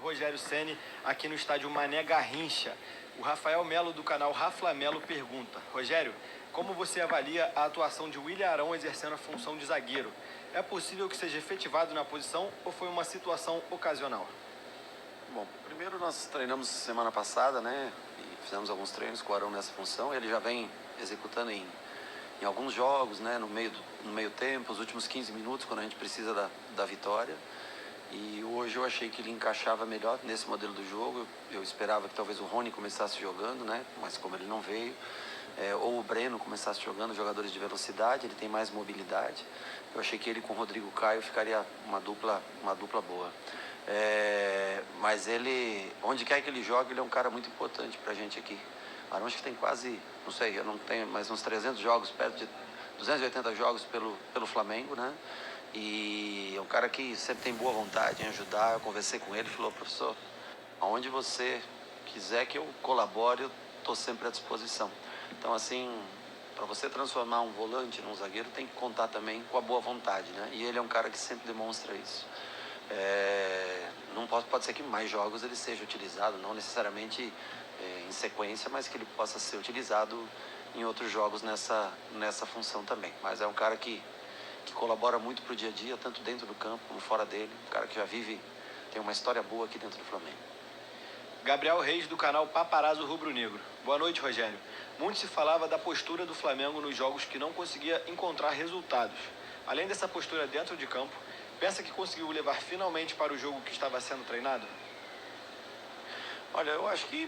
Rogério Ceni aqui no estádio Mané Garrincha. O Rafael Melo, do canal Raflamelo, pergunta: Rogério, como você avalia a atuação de William Arão exercendo a função de zagueiro? É possível que seja efetivado na posição ou foi uma situação ocasional? Bom, primeiro nós treinamos semana passada, né? E fizemos alguns treinos com o Arão nessa função. Ele já vem executando em alguns jogos, né? No meio tempo, os últimos 15 minutos, quando a gente precisa da vitória. E hoje eu achei que ele encaixava melhor nesse modelo do jogo. Eu esperava que talvez o Rony começasse jogando, né? Mas como ele não veio, ou o Breno começasse jogando, jogadores de velocidade, ele tem mais mobilidade. Eu achei que ele com o Rodrigo Caio ficaria uma dupla boa. Mas ele, onde quer que ele jogue, ele é um cara muito importante pra gente aqui. Arão acho que tem quase, não sei, eu não tenho mais uns 300 jogos, perto de 280 jogos pelo Flamengo, né? E é um cara que sempre tem boa vontade em ajudar. Eu conversei com ele, falou: professor, aonde você quiser que eu colabore, eu estou sempre à disposição. Então, assim, para você transformar um volante num zagueiro, tem que contar também com a boa vontade, né? E ele é um cara que sempre demonstra isso. Não pode ser que mais jogos ele seja utilizado, não necessariamente em sequência, mas que ele possa ser utilizado em outros jogos nessa função também. Mas é um cara que colabora muito para o dia a dia, tanto dentro do campo como fora dele. Um cara que já vive, tem uma história boa aqui dentro do Flamengo. Gabriel Reis, do canal Paparazzo Rubro Negro. Boa noite, Rogério. Muito se falava da postura do Flamengo nos jogos que não conseguia encontrar resultados. Além dessa postura dentro de campo, pensa que conseguiu levar finalmente para o jogo que estava sendo treinado? Olha, eu acho que,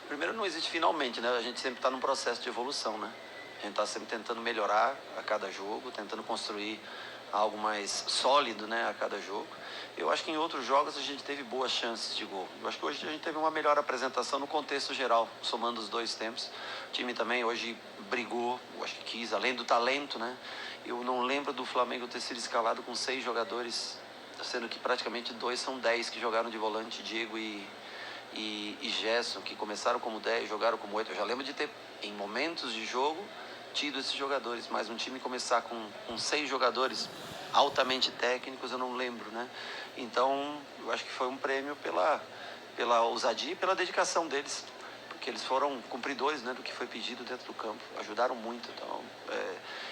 primeiro, não existe finalmente, né? A gente sempre está num processo de evolução, né? A gente está sempre tentando melhorar a cada jogo, tentando construir algo mais sólido, né, a cada jogo. Eu acho que em outros jogos a gente teve boas chances de gol. Eu acho que hoje a gente teve uma melhor apresentação no contexto geral, somando os dois tempos. O time também hoje brigou, eu acho que quis, além do talento, né? Eu não lembro do Flamengo ter sido escalado com 6 jogadores, sendo que praticamente 2 são 10 que jogaram de volante, Diego e Gerson, que começaram como 10, jogaram como 8. Eu já lembro de ter, em momentos de jogo, tido esses jogadores, mas um time começar com 6 jogadores altamente técnicos, eu não lembro, né? Então, eu acho que foi um prêmio pela ousadia e pela dedicação deles, porque eles foram cumpridores, né, do que foi pedido dentro do campo, ajudaram muito. Então,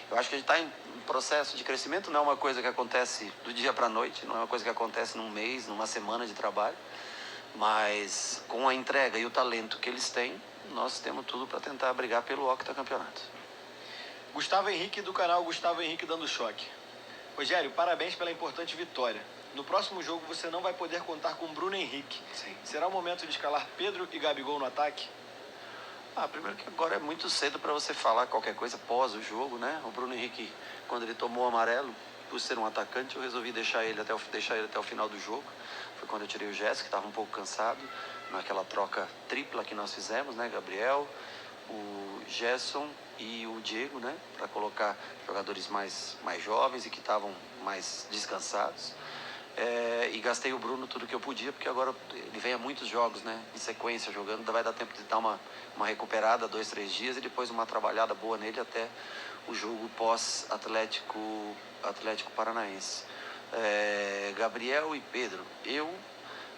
eu acho que a gente está em processo de crescimento, não é uma coisa que acontece do dia para a noite, não é uma coisa que acontece num mês, numa semana de trabalho, mas com a entrega e o talento que eles têm, nós temos tudo para tentar brigar pelo octacampeonato. Gustavo Henrique, do canal Gustavo Henrique Dando Choque. Rogério, parabéns pela importante vitória. No próximo jogo você não vai poder contar com Bruno Henrique. Sim. Será o momento de escalar Pedro e Gabigol no ataque? Primeiro que agora é muito cedo para você falar qualquer coisa pós o jogo, né? O Bruno Henrique, quando ele tomou o amarelo, por ser um atacante, eu resolvi deixar ele até o final do jogo. Foi quando eu tirei o Jéssica, que estava um pouco cansado, naquela troca tripla que nós fizemos, né? Gabriel, o Gerson e o Diego, né? Para colocar jogadores mais jovens e que estavam mais descansados. E gastei o Bruno tudo que eu podia, porque agora ele vem a muitos jogos, né, em sequência jogando, vai dar tempo de dar uma recuperada 2, 3 dias e depois uma trabalhada boa nele até o jogo pós-Atlético Paranaense. Gabriel e Pedro, eu,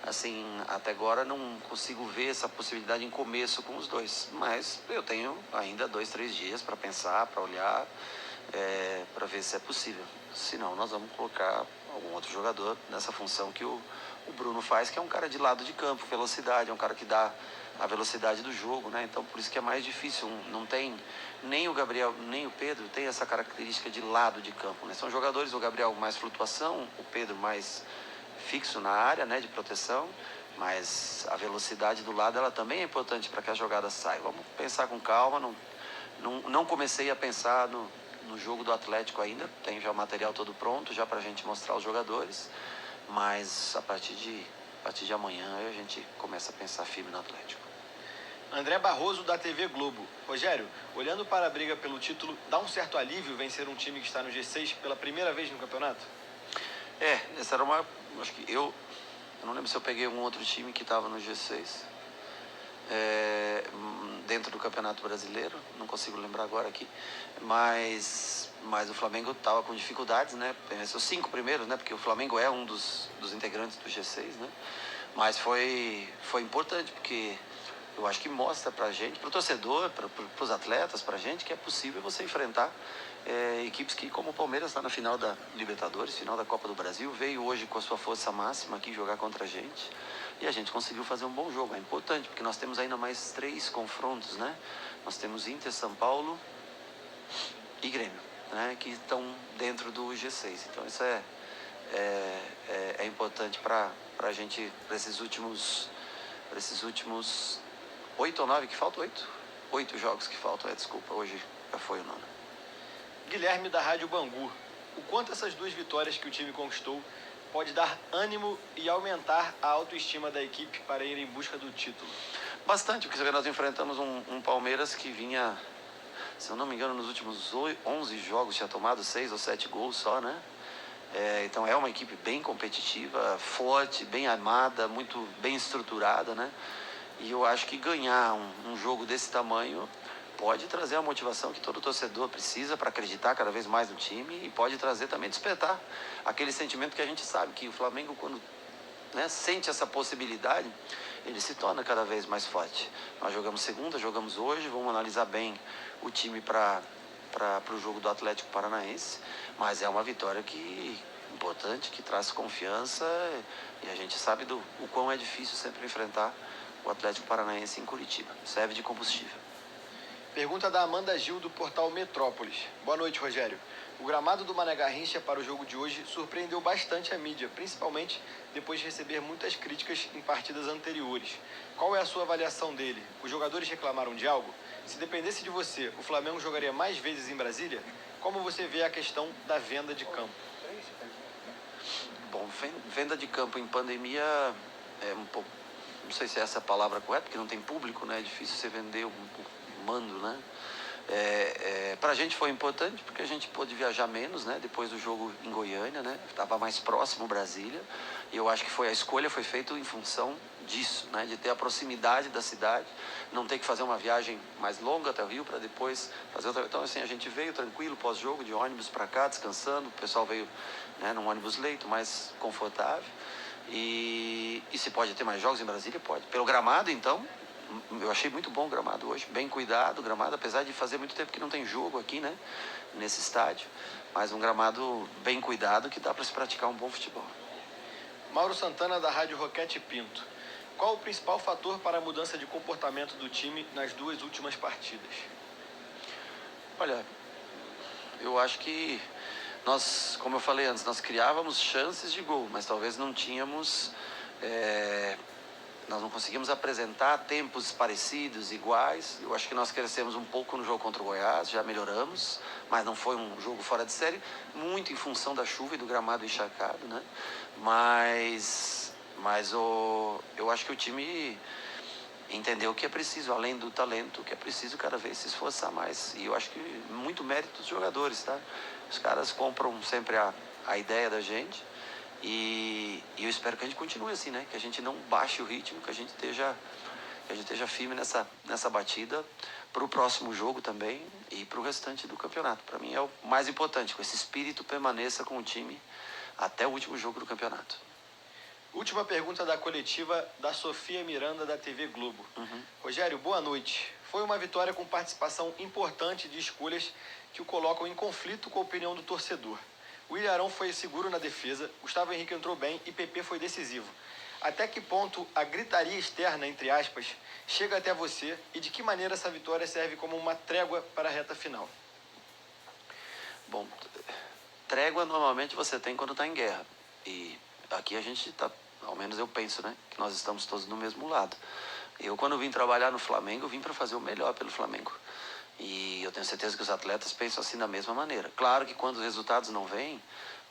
assim, até agora não consigo ver essa possibilidade em começo com os dois, mas eu tenho ainda 2, 3 dias para pensar, para olhar, para ver se é possível. Se não, nós vamos colocar algum outro jogador nessa função que o Bruno faz, que é um cara de lado de campo, velocidade, é um cara que dá a velocidade do jogo, né? Então por isso que é mais difícil. Não tem, nem o Gabriel, nem o Pedro tem essa característica de lado de campo, né? São jogadores, o Gabriel mais flutuação, o Pedro mais fixo na área, né, de proteção, mas a velocidade do lado ela também é importante para que a jogada saia. Vamos pensar com calma, não comecei a pensar no jogo do Atlético ainda, tem já o material todo pronto, já para a gente mostrar os jogadores, mas a partir de amanhã a gente começa a pensar firme no Atlético. André Barroso, da TV Globo. Rogério, olhando para a briga pelo título, dá um certo alívio vencer um time que está no G6 pela primeira vez no campeonato? Essa era uma... Acho que eu não lembro se eu peguei um outro time que estava no G6. Dentro do Campeonato Brasileiro, não consigo lembrar agora aqui, mas o Flamengo estava com dificuldades, né? Os 5 primeiros, né? Porque o Flamengo é um dos integrantes do G6, né? Mas foi importante, porque eu acho que mostra pra gente, pro torcedor, pros atletas, pra gente, que é possível você enfrentar equipes que, como o Palmeiras está na final da Libertadores, final da Copa do Brasil, veio hoje com a sua força máxima aqui jogar contra a gente, e a gente conseguiu fazer um bom jogo. É importante, porque nós temos ainda mais 3 confrontos, né? Nós temos Inter, São Paulo e Grêmio, né? Que estão dentro do G6. Então isso é importante para a gente, para esses últimos 8 ou 9 que faltam? 8 jogos que faltam, desculpa, hoje já foi o nono. Guilherme da Rádio Bangu. O quanto essas 2 vitórias que o time conquistou pode dar ânimo e aumentar a autoestima da equipe para ir em busca do título? Bastante, porque nós enfrentamos um Palmeiras que vinha, se eu não me engano, nos últimos 11 jogos tinha tomado 6 ou 7 gols só, né? Então é uma equipe bem competitiva, forte, bem armada, muito bem estruturada, né? E eu acho que ganhar um jogo desse tamanho pode trazer a motivação que todo torcedor precisa para acreditar cada vez mais no time, e pode trazer também, despertar aquele sentimento que a gente sabe que o Flamengo, quando, né, sente essa possibilidade, ele se torna cada vez mais forte. Nós jogamos segunda, jogamos hoje, vamos analisar bem o time para o jogo do Atlético Paranaense, mas é uma vitória importante, que traz confiança, e a gente sabe o quão é difícil sempre enfrentar o Atlético Paranaense em Curitiba. Serve de combustível. Pergunta da Amanda Gil, do portal Metrópolis. Boa noite, Rogério. O gramado do Mané Garrincha para o jogo de hoje surpreendeu bastante a mídia, principalmente depois de receber muitas críticas em partidas anteriores. Qual é a sua avaliação dele? Os jogadores reclamaram de algo? Se dependesse de você, o Flamengo jogaria mais vezes em Brasília? Como você vê a questão da venda de campo? Bom, venda de campo em pandemia é um pouco, não sei se é essa a palavra correta, porque não tem público, né? É difícil você vender um mando, né? Para a gente foi importante, porque a gente pôde viajar menos, né? Depois do jogo em Goiânia, né? Estava mais próximo Brasília, e eu acho que a escolha foi feita em função disso, né? De ter a proximidade da cidade, não ter que fazer uma viagem mais longa até o Rio para depois fazer outra. Então, assim, a gente veio tranquilo pós-jogo, de ônibus para cá, descansando. O pessoal veio, né, num ônibus leito, mais confortável. E se pode ter mais jogos em Brasília? Pode. Pelo gramado, então, eu achei muito bom o gramado hoje, bem cuidado o gramado, apesar de fazer muito tempo que não tem jogo aqui, né, nesse estádio, mas um gramado bem cuidado, que dá para se praticar um bom futebol. Mauro Santana, da Rádio Roquete Pinto. Qual o principal fator para a mudança de comportamento do time nas 2 últimas partidas? Olha, eu acho que nós, como eu falei antes, nós criávamos chances de gol, mas talvez não tínhamos... Nós não conseguimos apresentar tempos parecidos, iguais. Eu acho que nós crescemos um pouco no jogo contra o Goiás, já melhoramos, mas não foi um jogo fora de série, muito em função da chuva e do gramado encharcado, né? Mas eu acho que o time entendeu que é preciso, além do talento, que é preciso cada vez se esforçar mais. E eu acho que muito mérito dos jogadores, tá? Os caras compram sempre a ideia da gente. E eu espero que a gente continue assim, né? Que a gente não baixe o ritmo, que a gente esteja firme nessa batida para o próximo jogo também e para o restante do campeonato. Para mim é o mais importante, que esse espírito permaneça com o time até o último jogo do campeonato. Última pergunta da coletiva da Sofia Miranda, da TV Globo. Rogério, boa noite. Foi uma vitória com participação importante de escolhas que o colocam em conflito com a opinião do torcedor. O Ilharão foi seguro na defesa, Gustavo Henrique entrou bem e PP foi decisivo. Até que ponto a gritaria externa, entre aspas, chega até você, e de que maneira essa vitória serve como uma trégua para a reta final? Bom, trégua normalmente você tem quando está em guerra. E aqui a gente está, ao menos eu penso, né, que nós estamos todos do mesmo lado. Eu, quando vim trabalhar no Flamengo, eu vim para fazer o melhor pelo Flamengo. E eu tenho certeza que os atletas pensam assim da mesma maneira. Claro que quando os resultados não vêm,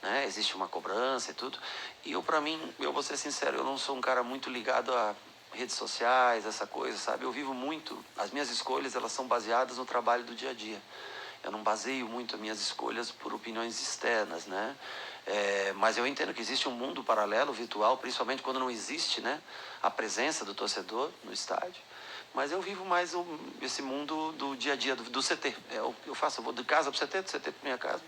né, existe uma cobrança e tudo. E para mim, eu vou ser sincero, eu não sou um cara muito ligado a redes sociais, essa coisa, sabe? Eu vivo muito, as minhas escolhas, elas são baseadas no trabalho do dia a dia. Eu não baseio muito as minhas escolhas por opiniões externas, né? Mas eu entendo que existe um mundo paralelo, virtual, principalmente quando não existe, né, a presença do torcedor no estádio. Mas eu vivo mais esse mundo do dia a dia, do CT. É o que eu faço, eu vou de casa para o CT, do CT para minha casa.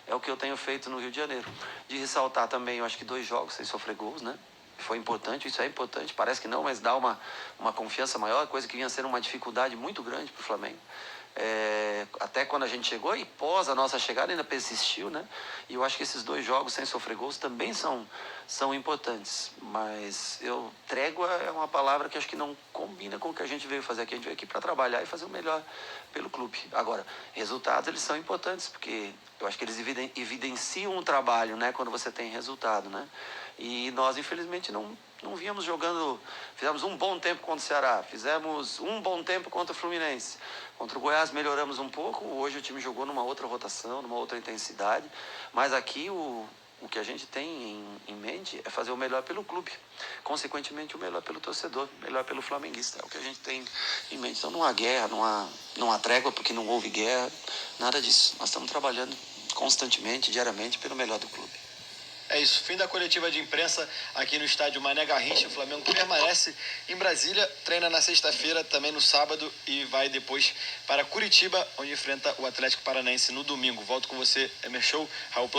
É o que eu tenho feito no Rio de Janeiro. De ressaltar também, eu acho que 2 jogos sem sofrer gols, né? foi importante, isso é importante, parece que não, mas dá uma confiança maior, coisa que vinha sendo uma dificuldade muito grande para o Flamengo. Até quando a gente chegou e pós a nossa chegada ainda persistiu, né? E eu acho que esses 2 jogos sem sofrer gols também são importantes. Mas trégua é uma palavra que acho que não combina com o que a gente veio fazer aqui. A gente veio aqui para trabalhar e fazer o melhor pelo clube. Agora, resultados eles são importantes, porque eu acho que eles evidenciam um trabalho, né? Quando você tem resultado, né? E nós, infelizmente, não vínhamos jogando. Fizemos um bom tempo contra o Ceará, fizemos um bom tempo contra o Fluminense. Contra o Goiás melhoramos um pouco, hoje o time jogou numa outra rotação, numa outra intensidade, mas aqui o que a gente tem em mente é fazer o melhor pelo clube, consequentemente o melhor pelo torcedor, o melhor pelo flamenguista, é o que a gente tem em mente. Então não há guerra, não há trégua porque não houve guerra, nada disso. Nós estamos trabalhando constantemente, diariamente, pelo melhor do clube. É isso, fim da coletiva de imprensa aqui no estádio Mané Garrincha. O Flamengo permanece em Brasília, treina na sexta-feira, também no sábado e vai depois para Curitiba, onde enfrenta o Atlético Paranaense no domingo. Volto com você, Emer Show, Raul Plá.